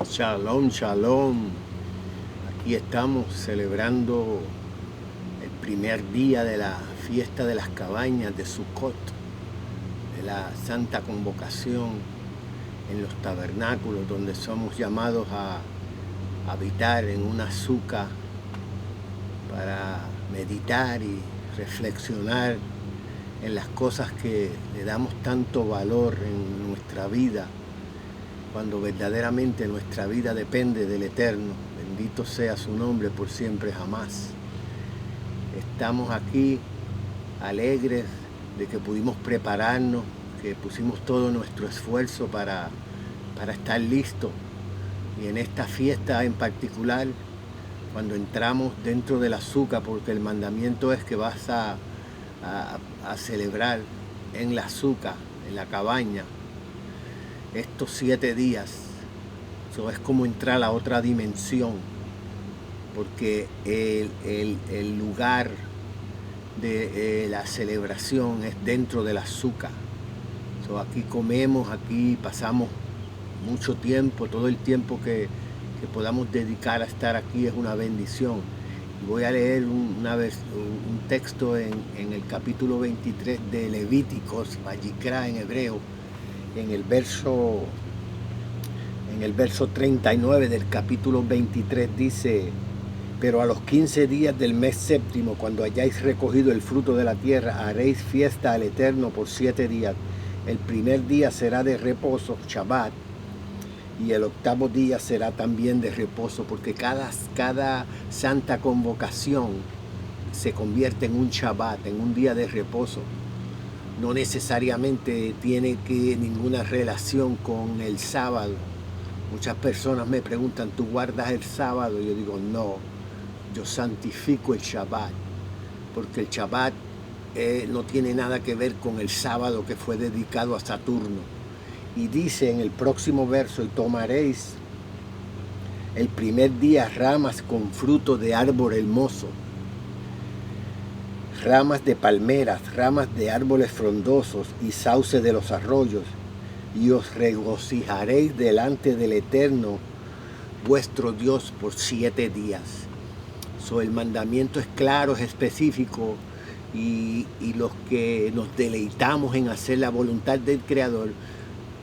Shalom, shalom. Aquí estamos celebrando el primer día de la fiesta de las cabañas de Sukkot, de la Santa Convocación en los tabernáculos, donde somos llamados a habitar en una suca para meditar y reflexionar en las cosas que le damos tanto valor en nuestra vida, cuando verdaderamente nuestra vida depende del Eterno. Bendito sea su nombre por siempre jamás. Estamos aquí alegres de que pudimos prepararnos, que pusimos todo nuestro esfuerzo para estar listos. Y en esta fiesta en particular, cuando entramos dentro del azúcar, porque el mandamiento es que vas a celebrar en la azúcar, en la cabaña, estos 7 días. Eso es como entrar a otra dimensión, porque el lugar de la celebración es dentro del azúcar. Aquí comemos, aquí pasamos mucho tiempo, todo el tiempo que podamos dedicar a estar aquí es una bendición. Voy a leer un texto en el capítulo 23 de Levíticos, Vayikra en hebreo, en el verso 39 del capítulo 23 dice: pero a los 15 días del mes séptimo, cuando hayáis recogido el fruto de la tierra, haréis fiesta al Eterno por 7 días. El primer día será de reposo, Shabbat, y el octavo día será también de reposo, porque cada santa convocación se convierte en un Shabbat, en un día de reposo. No necesariamente tiene ninguna relación con el sábado. Muchas personas me preguntan, ¿tú guardas el sábado? Yo digo, no, yo santifico el Shabbat, porque el Shabbat no tiene nada que ver con el sábado que fue dedicado a Saturno. Y dice en el próximo verso: y tomaréis el primer día ramas con fruto de árbol hermoso, ramas de palmeras, ramas de árboles frondosos y sauces de los arroyos, y os regocijaréis delante del Eterno vuestro Dios por 7 días. El mandamiento es claro, es específico, y los que nos deleitamos en hacer la voluntad del Creador,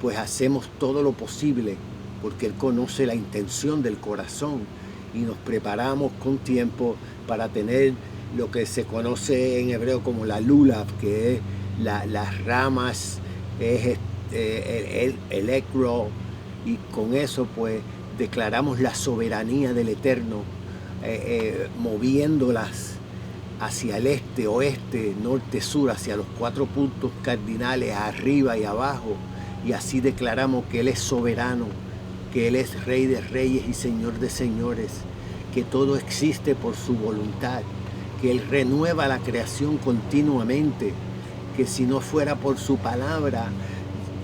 pues hacemos todo lo posible, porque Él conoce la intención del corazón, y nos preparamos con tiempo para tener lo que se conoce en hebreo como la lulav, que es las ramas, es el ecro, y con eso pues declaramos la soberanía del Eterno, moviéndolas hacia el este, oeste, norte, sur, hacia los 4 puntos cardinales, arriba y abajo, y así declaramos que Él es soberano, que Él es Rey de reyes y Señor de señores, que todo existe por su voluntad, que Él renueva la creación continuamente, que si no fuera por su palabra,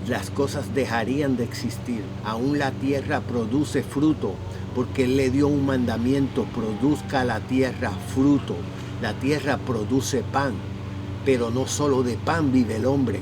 las cosas dejarían de existir. Aún la tierra produce fruto, porque Él le dio un mandamiento: produzca la tierra fruto. La tierra produce pan, pero no solo de pan vive el hombre.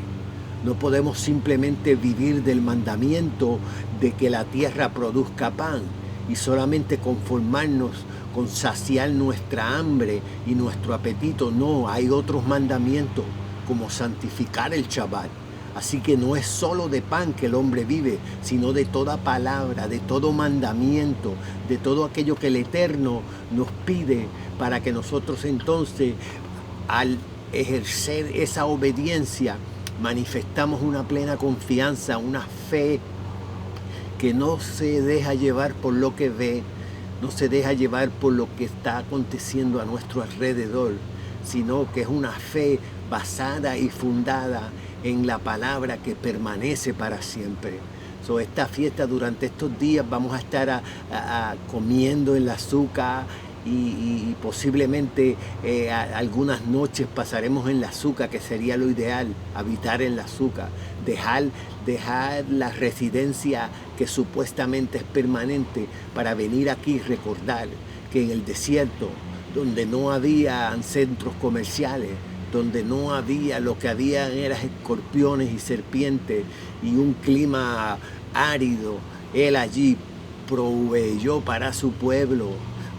No podemos simplemente vivir del mandamiento de que la tierra produzca pan y solamente conformarnos con saciar nuestra hambre y nuestro apetito. No, hay otros mandamientos, como santificar el Shabbat. Así que no es solo de pan que el hombre vive, sino de toda palabra, de todo mandamiento, de todo aquello que el Eterno nos pide, para que nosotros entonces, al ejercer esa obediencia, manifestamos una plena confianza, una fe que no se deja llevar por lo que ve, no se deja llevar por lo que está aconteciendo a nuestro alrededor, sino que es una fe basada y fundada en la palabra que permanece para siempre. Esta fiesta, durante estos días vamos a estar comiendo en la azúcar, y posiblemente algunas noches pasaremos en la azúcar, que sería lo ideal, habitar en la azúcar, dejar la residencia que supuestamente es permanente, para venir aquí y recordar que en el desierto, donde no había centros comerciales, donde no había, lo que había eran escorpiones y serpientes y un clima árido, Él allí proveyó para su pueblo,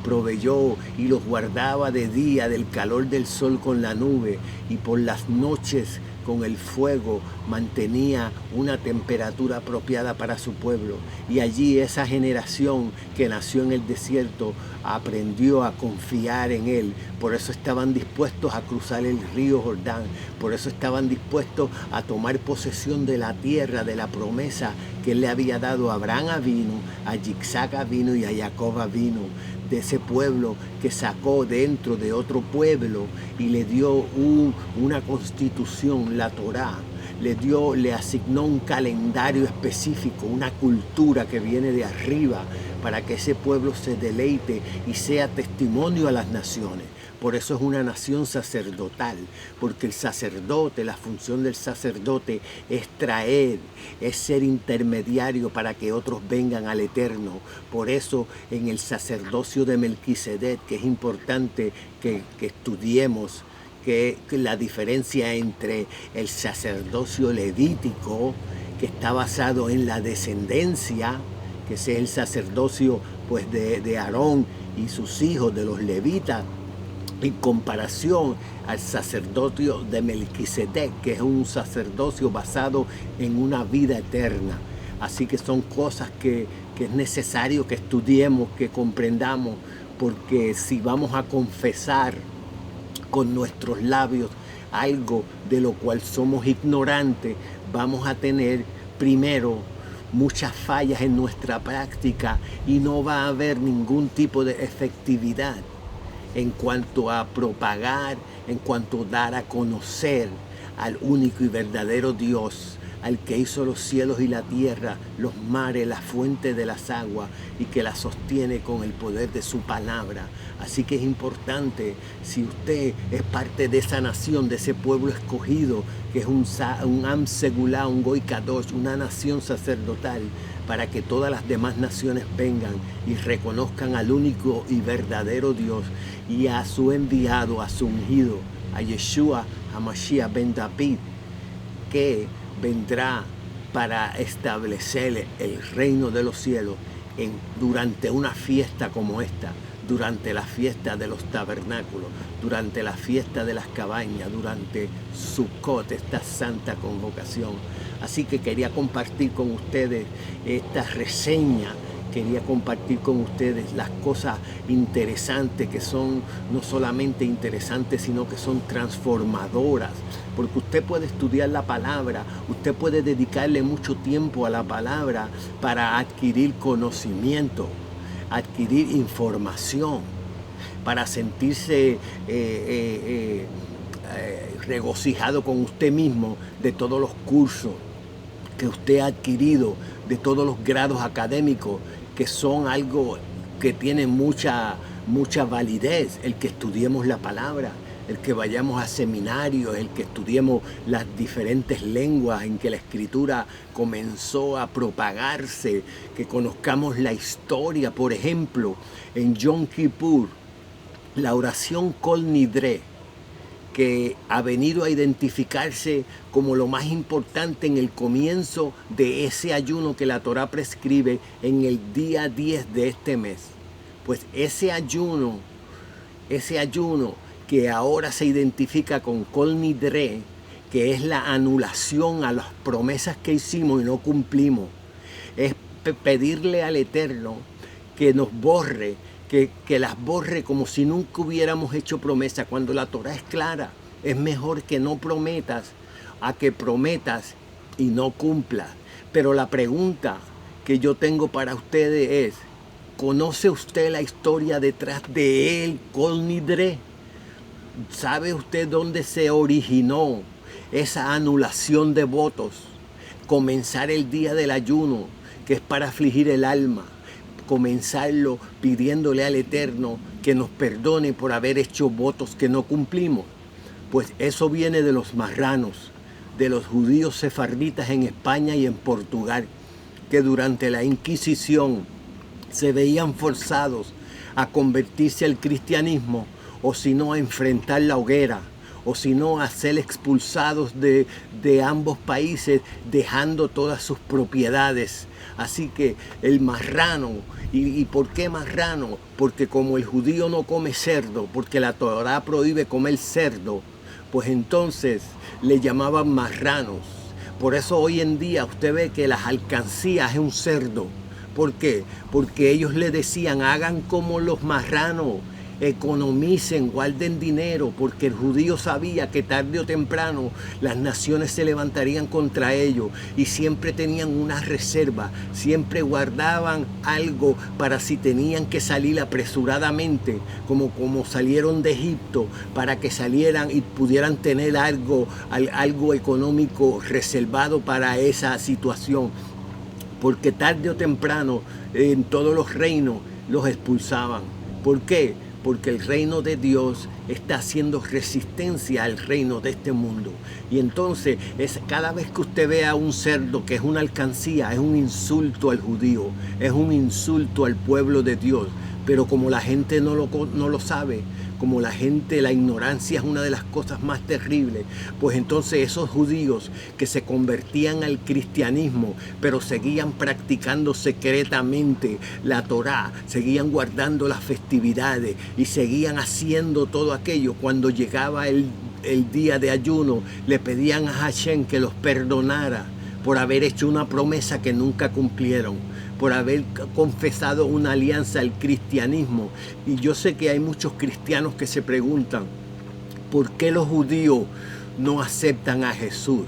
proveyó y los guardaba de día del calor del sol con la nube, y por las noches con el fuego mantenía una temperatura apropiada para su pueblo. Y allí esa generación que nació en el desierto aprendió a confiar en él. Por eso estaban dispuestos a cruzar el río Jordán. Por eso estaban dispuestos a tomar posesión de la tierra, de la promesa que él le había dado a Abraham vino, a Isaac vino y a Jacob vino, de ese pueblo que sacó dentro de otro pueblo y le dio una constitución, la Torá. Le asignó un calendario específico, una cultura que viene de arriba para que ese pueblo se deleite y sea testimonio a las naciones. Por eso es una nación sacerdotal, porque el sacerdote, la función del sacerdote es traer, es ser intermediario para que otros vengan al Eterno. Por eso en el sacerdocio de Melquisedec, que es importante que estudiemos, que la diferencia entre el sacerdocio levítico, que está basado en la descendencia, que ese es el sacerdocio pues de Aarón y sus hijos, de los levitas, en comparación al sacerdocio de Melquisedec, que es un sacerdocio basado en una vida eterna. Así que son cosas que es necesario que estudiemos, que comprendamos, porque si vamos a confesar con nuestros labios algo de lo cual somos ignorantes, vamos a tener primero muchas fallas en nuestra práctica y no va a haber ningún tipo de efectividad en cuanto a propagar, en cuanto a dar a conocer al único y verdadero Dios, al que hizo los cielos y la tierra, los mares, la fuente de las aguas, y que la sostiene con el poder de su palabra. Así que es importante, si usted es parte de esa nación, de ese pueblo escogido, que es un Am Segulá, un Goy Kadosh, una nación sacerdotal, para que todas las demás naciones vengan y reconozcan al único y verdadero Dios y a su enviado, a su ungido, a Yeshua HaMashiach ben David, que vendrá para establecer el reino de los cielos durante una fiesta como esta, durante la fiesta de los tabernáculos, durante la fiesta de las cabañas, durante Sukkot, esta santa convocación. Así que quería compartir con ustedes esta reseña, quería compartir con ustedes las cosas interesantes, que son no solamente interesantes, sino que son transformadoras. Porque usted puede estudiar la palabra, usted puede dedicarle mucho tiempo a la palabra para adquirir conocimiento, adquirir información, para sentirse regocijado con usted mismo de todos los cursos que usted ha adquirido, de todos los grados académicos, que son algo que tiene mucha validez, el que estudiemos la palabra, el que vayamos a seminarios, el que estudiemos las diferentes lenguas en que la escritura comenzó a propagarse, que conozcamos la historia. Por ejemplo, en Yom Kippur, la oración Kol Nidre, que ha venido a identificarse como lo más importante en el comienzo de ese ayuno que la Torá prescribe en el día 10 de este mes. Pues ese ayuno que ahora se identifica con Kol Nidre, que es la anulación a las promesas que hicimos y no cumplimos, es pedirle al Eterno que nos borre, que las borre como si nunca hubiéramos hecho promesa. Cuando la Torá es clara, es mejor que no prometas a que prometas y no cumplas. Pero la pregunta que yo tengo para ustedes es, ¿conoce usted la historia detrás de él, Kol Nidre? ¿Sabe usted dónde se originó esa anulación de votos? Comenzar el día del ayuno, que es para afligir el alma. Comenzarlo pidiéndole al Eterno que nos perdone por haber hecho votos que no cumplimos. Pues eso viene de los marranos, de los judíos sefarditas en España y en Portugal, que durante la Inquisición se veían forzados a convertirse al cristianismo, o si no a enfrentar la hoguera, o si no a ser expulsados de ambos países, dejando todas sus propiedades. Así que el marrano, ¿y por qué marrano? Porque como el judío no come cerdo, porque la Torá prohíbe comer cerdo, pues entonces le llamaban marranos. Por eso hoy en día usted ve que las alcancías es un cerdo. ¿Por qué? Porque ellos le decían, hagan como los marranos, economicen, guarden dinero, porque el judío sabía que tarde o temprano las naciones se levantarían contra ellos y siempre tenían una reserva, siempre guardaban algo para si tenían que salir apresuradamente, como salieron de Egipto, para que salieran y pudieran tener algo económico reservado para esa situación. Porque tarde o temprano en todos los reinos los expulsaban. ¿Por qué? Porque el reino de Dios está haciendo resistencia al reino de este mundo. Y entonces cada vez que usted vea un cerdo que es una alcancía, es un insulto al judío, es un insulto al pueblo de Dios. Pero como la gente no lo sabe, como la ignorancia es una de las cosas más terribles, pues entonces esos judíos que se convertían al cristianismo, pero seguían practicando secretamente la Torá, seguían guardando las festividades y seguían haciendo todo aquello, cuando llegaba el día de ayuno, le pedían a Hashem que los perdonara por haber hecho una promesa que nunca cumplieron, por haber confesado una alianza al cristianismo. Y yo sé que hay muchos cristianos que se preguntan, ¿por qué los judíos no aceptan a Jesús?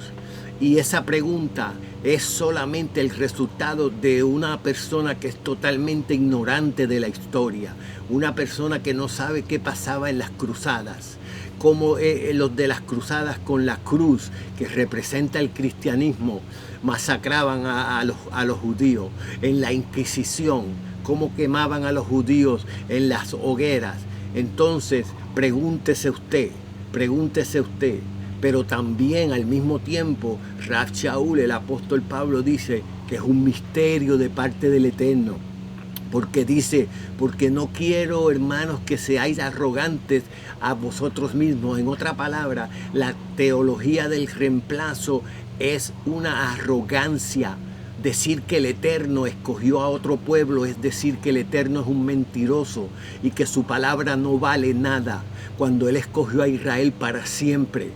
Y esa pregunta es solamente el resultado de una persona que es totalmente ignorante de la historia, una persona que no sabe qué pasaba en las cruzadas, como los de las cruzadas con la cruz, que representa el cristianismo, masacraban a los judíos. En la Inquisición, cómo quemaban a los judíos en las hogueras. Entonces, pregúntese usted, pero también al mismo tiempo, Rav Shaul, el apóstol Pablo, dice que es un misterio de parte del Eterno. Porque dice, porque no quiero, hermanos, que seáis arrogantes a vosotros mismos. En otra palabra, la teología del reemplazo es una arrogancia. Decir que el Eterno escogió a otro pueblo es decir que el Eterno es un mentiroso y que su palabra no vale nada, cuando Él escogió a Israel para siempre.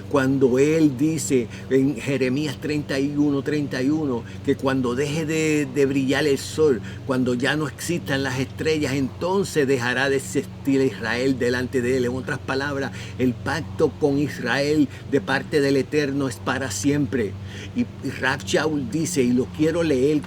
Cuando Él dice en Jeremías 31, que cuando deje de brillar el sol, cuando ya no existan las estrellas, entonces dejará de existir Israel delante de Él. En otras palabras, el pacto con Israel de parte del Eterno es para siempre. Y Rav Shaul dice, y lo quiero leer,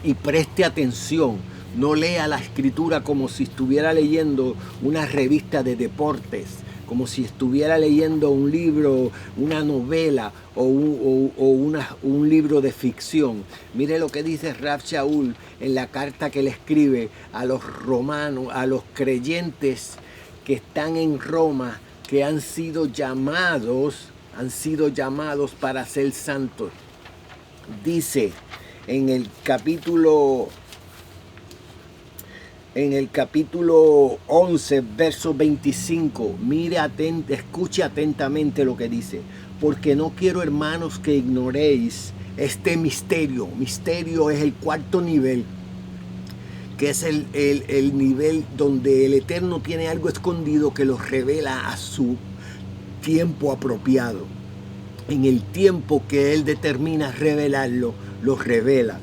y preste atención. No lea la escritura como si estuviera leyendo una revista de deportes, como si estuviera leyendo un libro, una novela o un libro de ficción. Mire lo que dice Rav Shaul en la carta que le escribe a los romanos, a los creyentes que están en Roma, que han sido llamados para ser santos. Dice en el capítulo 11, verso 25, escuche atentamente lo que dice. Porque no quiero, hermanos, que ignoréis este misterio. Misterio es el cuarto nivel, que es el nivel donde el Eterno tiene algo escondido que lo revela a su tiempo apropiado. En el tiempo que Él determina revelarlo, lo revela.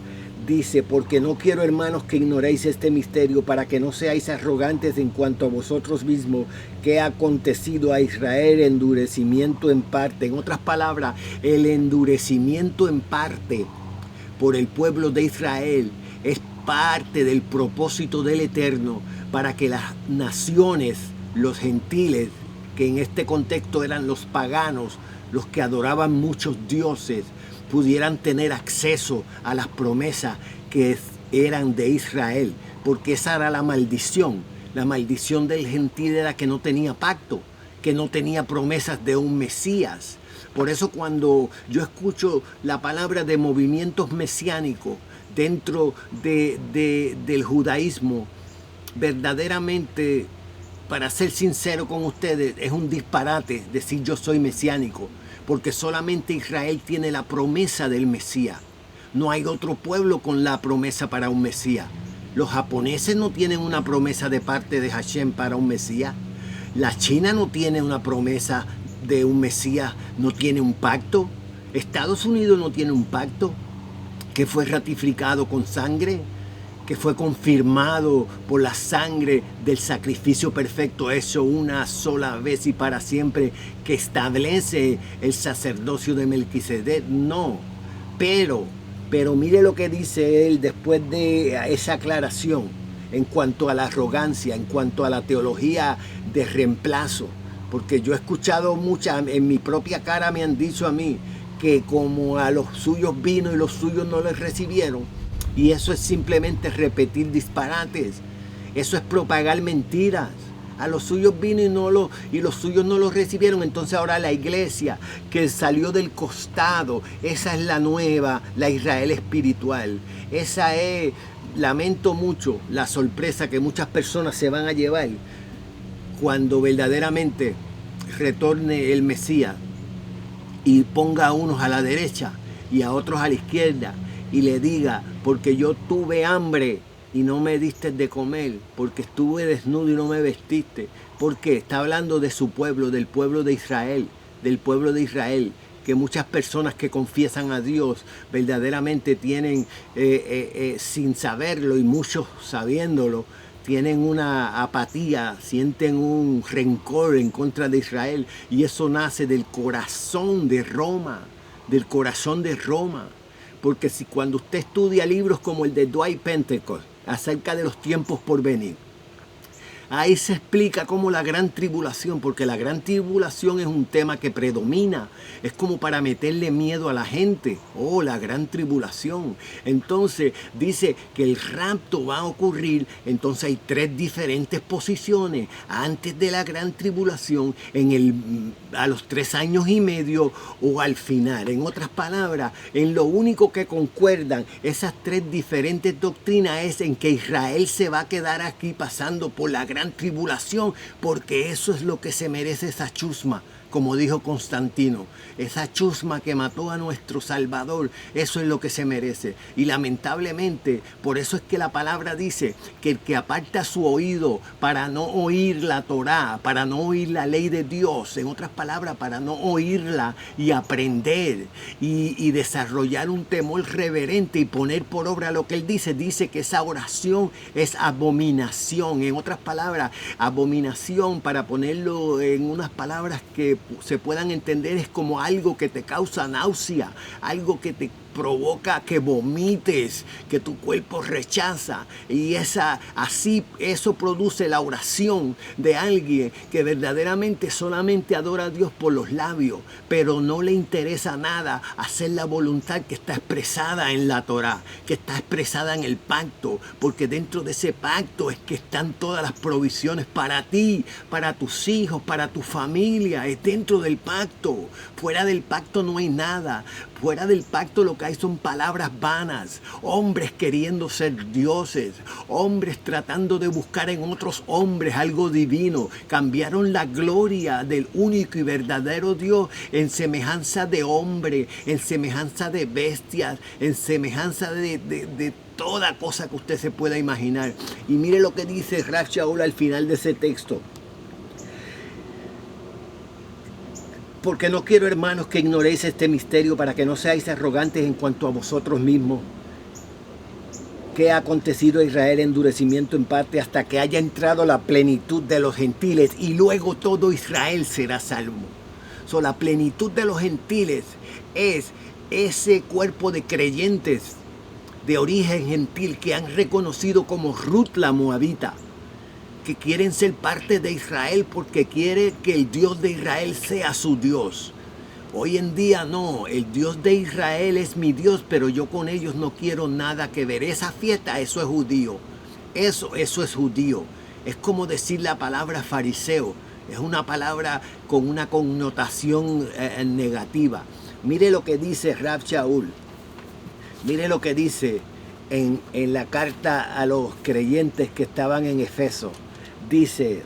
Dice, porque no quiero, hermanos, que ignoréis este misterio, para que no seáis arrogantes en cuanto a vosotros mismos, que ha acontecido a Israel endurecimiento en parte. En otras palabras, el endurecimiento en parte por el pueblo de Israel es parte del propósito del Eterno, para que las naciones, los gentiles, que en este contexto eran los paganos, los que adoraban muchos dioses, pudieran tener acceso a las promesas que eran de Israel, porque esa era la maldición. La maldición del gentil era que no tenía pacto, que no tenía promesas de un Mesías. Por eso cuando yo escucho la palabra de movimientos mesiánicos dentro del judaísmo, verdaderamente para ser sincero con ustedes, es un disparate decir yo soy mesiánico, porque solamente Israel tiene la promesa del Mesías. No hay otro pueblo con la promesa para un Mesías. Los japoneses no tienen una promesa de parte de Hashem para un Mesías. La China no tiene una promesa de un Mesías, no tiene un pacto. Estados Unidos no tiene un pacto que fue ratificado con sangre, que fue confirmado por la sangre del sacrificio perfecto hecho una sola vez y para siempre, que establece el sacerdocio de Melquisedec. No, pero mire lo que dice él después de esa aclaración en cuanto a la arrogancia, en cuanto a la teología de reemplazo. Porque yo he escuchado muchas, en mi propia cara me han dicho a mí que como a los suyos vino y los suyos no les recibieron. Y eso es simplemente repetir disparates. Eso es propagar mentiras. A los suyos vino y los suyos no los recibieron. Entonces ahora la iglesia que salió del costado, esa es la nueva, la Israel espiritual. Esa es, lamento mucho, la sorpresa que muchas personas se van a llevar cuando verdaderamente retorne el Mesías y ponga a unos a la derecha y a otros a la izquierda y le diga, porque yo tuve hambre y no me diste de comer, porque estuve desnudo y no me vestiste. Porque está hablando de su pueblo, del pueblo de Israel, que muchas personas que confiesan a Dios verdaderamente tienen, sin saberlo y muchos sabiéndolo, tienen una apatía, sienten un rencor en contra de Israel, y eso nace del corazón de Roma, porque si cuando usted estudia libros como el de Dwight Pentecost acerca de los tiempos por venir, ahí se explica cómo la gran tribulación, porque la gran tribulación es un tema que predomina, es como para meterle miedo a la gente. Oh, la gran tribulación. Entonces dice que el rapto va a ocurrir. Entonces hay tres diferentes posiciones antes de la gran tribulación, a los 3 años y medio o al final. En otras palabras, en lo único que concuerdan esas tres diferentes doctrinas es en que Israel se va a quedar aquí pasando por la gran tribulación, porque eso es lo que se merece esa chusma, como dijo Constantino, esa chusma que mató a nuestro Salvador, eso es lo que se merece. Y lamentablemente, por eso es que la palabra dice que el que aparta su oído para no oír la Torá, para no oír la ley de Dios, en otras palabras, para no oírla y aprender y desarrollar un temor reverente y poner por obra lo que él dice que esa oración es abominación. En otras palabras, abominación, para ponerlo en unas palabras que se puedan entender, es como algo que te causa náusea, algo que te provoca que vomites, que tu cuerpo rechaza, y eso produce la oración de alguien que verdaderamente solamente adora a Dios por los labios, pero no le interesa nada hacer la voluntad que está expresada en la Torá, que está expresada en el pacto, porque dentro de ese pacto es que están todas las provisiones para ti, para tus hijos, para tu familia. Es dentro del pacto. Fuera del pacto no hay nada. Fuera del pacto lo que hay son palabras vanas, hombres queriendo ser dioses, hombres tratando de buscar en otros hombres algo divino. Cambiaron la gloria del único y verdadero Dios en semejanza de hombre, en semejanza de bestias, en semejanza de toda cosa que usted se pueda imaginar. Y mire lo que dice Rav Shaul al final de ese texto. Porque no quiero, hermanos, que ignoréis este misterio, para que no seáis arrogantes en cuanto a vosotros mismos, que ha acontecido a Israel endurecimiento en parte hasta que haya entrado la plenitud de los gentiles, y luego todo Israel será salvo. La plenitud de los gentiles es ese cuerpo de creyentes de origen gentil que han reconocido como Ruth la Moabita, que quieren ser parte de Israel porque quiere que el Dios de Israel sea su Dios. Hoy en día no, el Dios de Israel es mi Dios, pero yo con ellos no quiero nada que ver. Esa fiesta, eso es judío. Eso es judío. Es como decir la palabra fariseo. Es una palabra con una connotación negativa. Mire lo que dice Rav Shaul. Mire lo que dice en la carta a los creyentes que estaban en Efeso. Dice,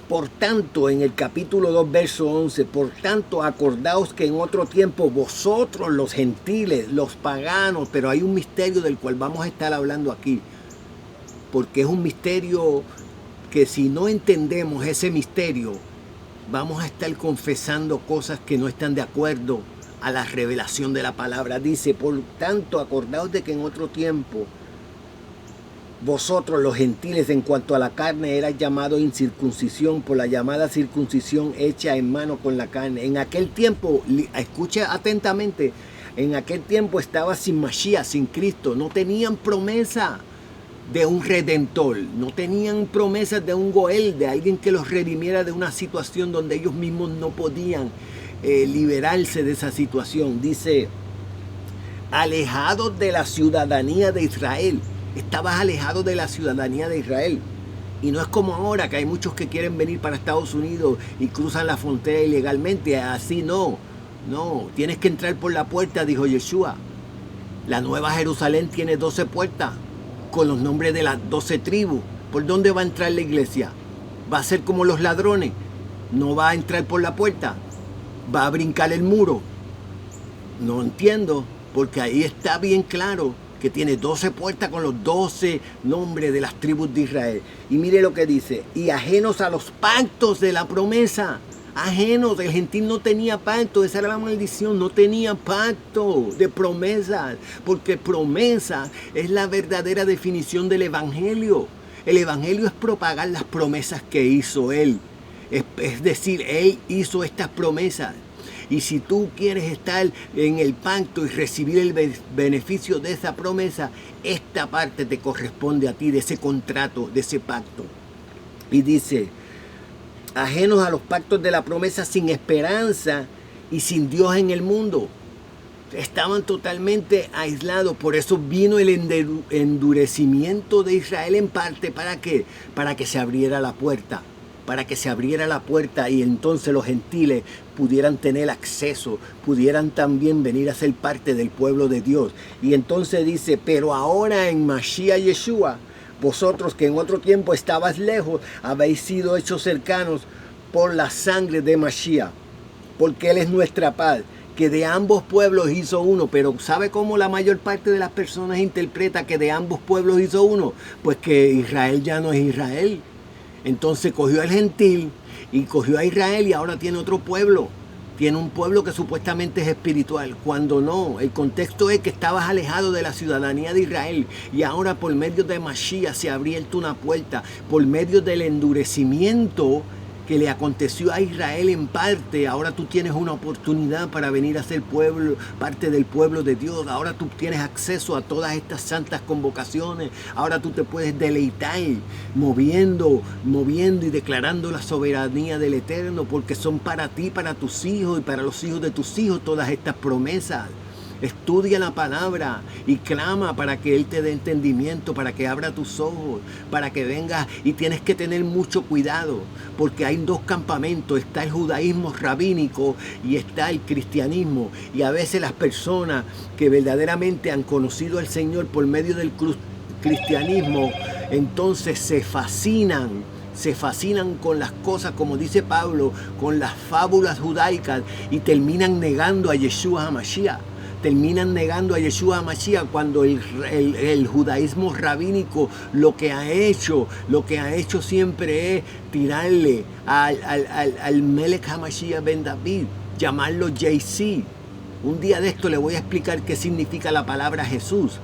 Por tanto, en el capítulo 2, verso 11, por tanto, acordaos que en otro tiempo vosotros, los gentiles, los paganos, pero hay un misterio del cual vamos a estar hablando aquí, porque es un misterio que si no entendemos ese misterio, vamos a estar confesando cosas que no están de acuerdo a la revelación de la palabra. Dice, por tanto, acordaos de que en otro tiempo vosotros los gentiles en cuanto a la carne erais llamados incircuncisión por la llamada circuncisión hecha en mano con la carne. En aquel tiempo, escucha atentamente, en aquel tiempo estaba sin Mashiach, sin Cristo, no tenían promesa de un redentor, no tenían promesas de un Goel, de alguien que los redimiera de una situación donde ellos mismos no podían liberarse de esa situación. Dice, alejados de la ciudadanía de Israel. Estabas alejado de la ciudadanía de Israel. Y no es como ahora, que hay muchos que quieren venir para Estados Unidos y cruzan la frontera ilegalmente. Así no. No, tienes que entrar por la puerta, dijo Yeshua. La Nueva Jerusalén tiene 12 puertas con los nombres de las 12 tribus. ¿Por dónde va a entrar la iglesia? ¿Va a ser como los ladrones? ¿No va a entrar por la puerta? ¿Va a brincar el muro? No entiendo, porque ahí está bien claro que tiene 12 puertas con los 12 nombres de las tribus de Israel. Y mire lo que dice, y ajenos a los pactos de la promesa. Ajenos, el gentil no tenía pacto, esa era la maldición, no tenía pacto de promesas, porque promesa es la verdadera definición del evangelio. El evangelio es propagar las promesas que hizo Él. Es decir, Él hizo estas promesas. Y si tú quieres estar en el pacto y recibir el beneficio de esa promesa, esta parte te corresponde a ti, de ese contrato, de ese pacto. Y dice, ajenos a los pactos de la promesa, sin esperanza y sin Dios en el mundo. Estaban totalmente aislados, por eso vino el endurecimiento de Israel en parte. ¿Para qué? Para que se abriera la puerta. Para que se abriera la puerta y entonces los gentiles pudieran tener acceso, pudieran también venir a ser parte del pueblo de Dios. Y entonces dice, pero ahora en Mashiach Yeshua, vosotros que en otro tiempo estabas lejos, habéis sido hechos cercanos por la sangre de Mashiach, porque Él es nuestra paz, que de ambos pueblos hizo uno. Pero ¿sabe cómo la mayor parte de las personas interpreta que de ambos pueblos hizo uno? Pues que Israel ya no es Israel. Entonces cogió al gentil y cogió a Israel y ahora tiene otro pueblo. Tiene un pueblo que supuestamente es espiritual, cuando no. El contexto es que estabas alejado de la ciudadanía de Israel y ahora por medio de Mashiach se ha abierto una puerta, por medio del endurecimiento que le aconteció a Israel en parte. Ahora tú tienes una oportunidad para venir a ser pueblo, parte del pueblo de Dios. Ahora tú tienes acceso a todas estas santas convocaciones. Ahora tú te puedes deleitar moviendo y declarando la soberanía del Eterno, porque son para ti, para tus hijos y para los hijos de tus hijos todas estas promesas. Estudia la palabra y clama para que Él te dé entendimiento, para que abra tus ojos, para que vengas. Y tienes que tener mucho cuidado, porque hay dos campamentos. Está el judaísmo rabínico y está el cristianismo. Y a veces las personas que verdaderamente han conocido al Señor por medio del cristianismo, entonces se fascinan con las cosas, como dice Pablo, con las fábulas judaicas, y terminan negando a Yeshua HaMashiach. Terminan negando a Yeshua HaMashiach, cuando el judaísmo rabínico lo que ha hecho siempre es tirarle al Melech HaMashiach ben David, llamarlo JC. Un día de esto le voy a explicar qué significa la palabra Jesús,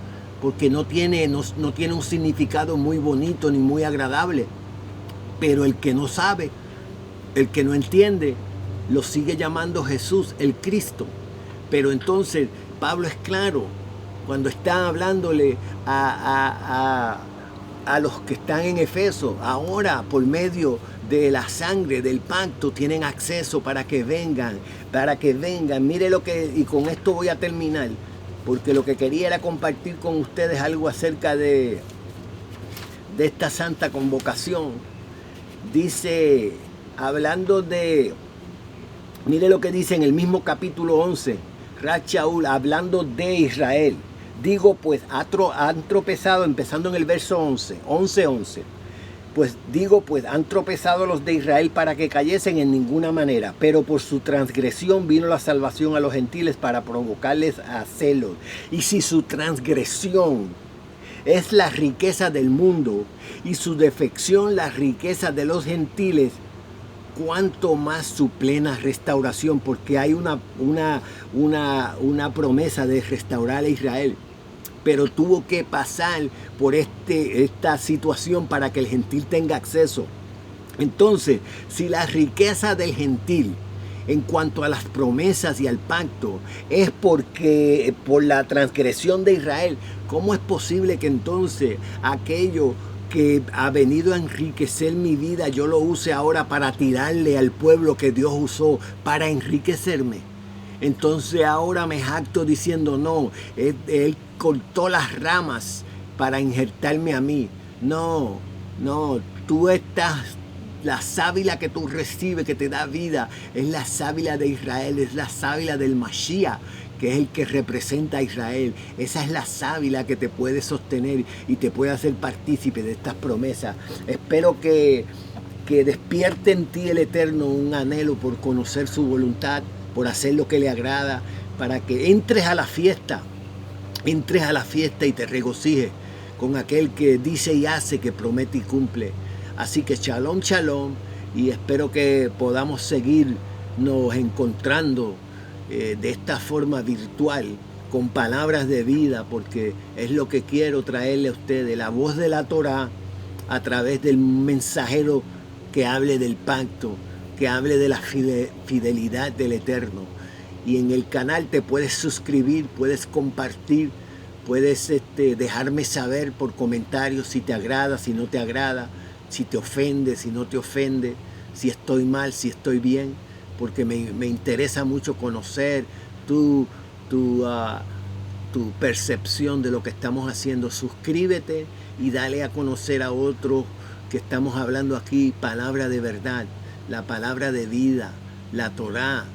porque no tiene un significado muy bonito ni muy agradable. Pero el que no sabe, el que no entiende, lo sigue llamando Jesús, el Cristo. Pero entonces Pablo es claro cuando está hablándole a los que están en Efeso. Ahora, por medio de la sangre del pacto, tienen acceso para que vengan. Mire lo que, y con esto voy a terminar, porque lo que quería era compartir con ustedes algo acerca de esta santa convocación. Dice, hablando de, mire lo que dice en el mismo capítulo 11, Rachaul, hablando de Israel. Digo, pues, han tropezado, empezando en el verso 11. Pues digo, pues han tropezado los de Israel para que cayesen en ninguna manera, pero por su transgresión vino la salvación a los gentiles para provocarles a celos. Y si su transgresión es la riqueza del mundo y su defección la riqueza de los gentiles, cuánto más su plena restauración, porque hay una promesa de restaurar a Israel. Pero tuvo que pasar por esta situación para que el gentil tenga acceso. Entonces, si la riqueza del gentil en cuanto a las promesas y al pacto es porque por la transgresión de Israel, ¿cómo es posible que entonces aquello que ha venido a enriquecer mi vida yo lo use ahora para tirarle al pueblo que Dios usó para enriquecerme? Entonces ahora me jacto diciendo, no, él cortó las ramas para injertarme a mí. No, tú estás, la sábila que tú recibes, que te da vida, es la sábila de Israel, es la sábila del Mashiach, que es el que representa a Israel. Esa es la sábila que te puede sostener y te puede hacer partícipe de estas promesas. Espero que despierte en ti el Eterno un anhelo por conocer su voluntad, por hacer lo que le agrada, para que entres a la fiesta y te regocijes con aquel que dice y hace, que promete y cumple. Así que shalom, shalom, y espero que podamos seguirnos encontrando de esta forma virtual, con palabras de vida, porque es lo que quiero traerle a ustedes, la voz de la Torah a través del mensajero que hable del pacto, que hable de la fidelidad del Eterno. Y en el canal te puedes suscribir, puedes compartir, puedes dejarme saber por comentarios si te agrada, si no te agrada, si te ofende, si no te ofende, si estoy mal, si estoy bien, porque me interesa mucho conocer tu percepción de lo que estamos haciendo. Suscríbete y dale a conocer a otros que estamos hablando aquí palabra de verdad, la palabra de vida, la Torá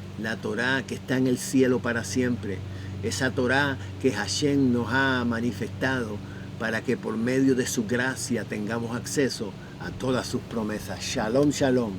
que está en el cielo para siempre, esa Torá que Hashem nos ha manifestado para que por medio de su gracia tengamos acceso a todas sus promesas. Shalom, shalom.